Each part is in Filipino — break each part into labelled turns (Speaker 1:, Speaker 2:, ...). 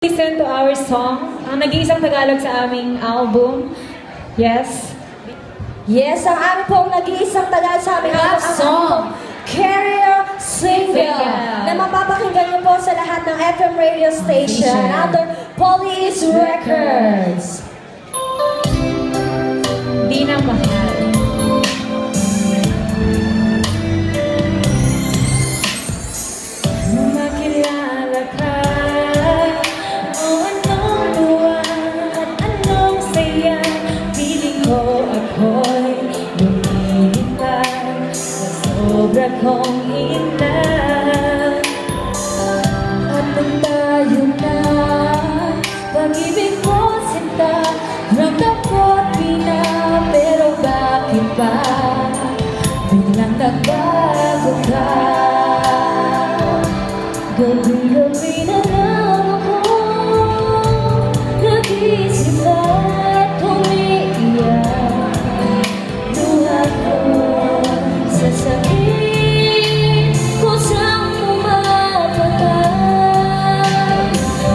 Speaker 1: Listen to our song, ang nag-iisang Tagalog sa aming album. Yes.
Speaker 2: Yes, ang aming pong nag-iisang Tagalog sa aming
Speaker 1: Love song.
Speaker 2: Career Single na mapapakinggan niyo po sa lahat ng FM radio station under Police Records.
Speaker 1: Di na mahal. Makilala ka, o anong buwan at anong saya, piling ko ako'y lumilipad sa sobra kong ina.
Speaker 2: At nang tayo na, pag-ibig mo sinta, ramdam ko't pina, pero bakit ba biglang nagbago ka? Gabi-gabi na lang ako nag-iisip at umiiyak. Luha ko sa sakit kung saan pumapatay.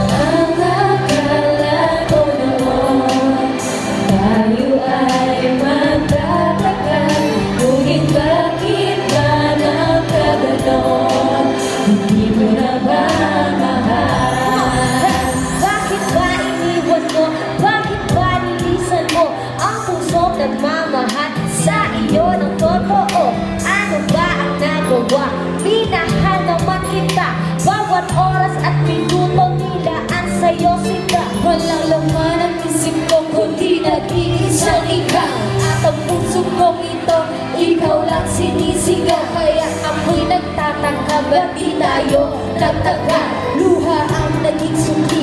Speaker 2: Ang akala ko noon tayo ay magtatagal, ngunit bakit ba nagkaganon? Hindi mo na ba mahal? Bakit ba iniwan mo? Bakit ba nilisan mo ang pusong nagmamahal sa iyo ng totoo? Ano ba ang nagawa? Minahal naman kita, bawat oras at minuto nilaan sa'yo sila. Walang laman ang isip ko kundi nag-iisang ikaw. At ang puso kong ito, ikaw lang sinisigaw. Kaya ako'y nagtataka, ba't di tayo nagtaga? Luha ang naging suki